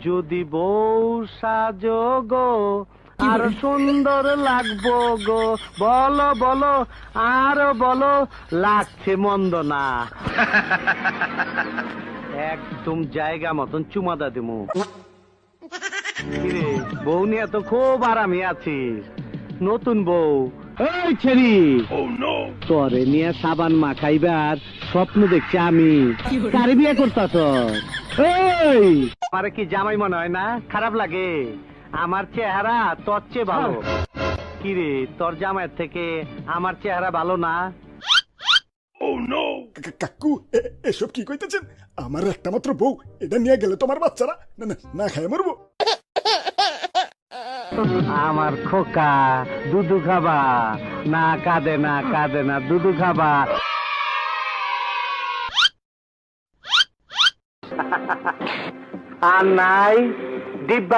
যদি বউ সাজো গো আর সুন্দর লাগবো গো, বলো বলো আরো বলো, লাগছে মন্দ না। একদম জায়গা মতন চুমাদা দিমু। কিরে, বউ নিয়ে তো খুব আরামে আছিস। নতুন বউ এই ছেড়ি তরে নিয়ে সাবান মাখাইবার স্বপ্ন দেখছি আমি। কারে বিয়ে করতাস? এই আমারে কি জামাই মনে হয় না? খারাপ লাগে? আমার চেহারা তোর চেয়ে ভালো। কিরে, তোর জামাইয়ের থেকে আমার চেহারা ভালো না? কাকু এসব কি কইতেছেন? আমার একটা মাত্র বউ, এটা নিয়ে গেলে তোমার বাচ্চারা না না না খায় মরবো। আমার খোকা, দুধু খাবা? না কাঁদে না, কাঁদে না, দুধু খাবা? আর নাই ডিব্বা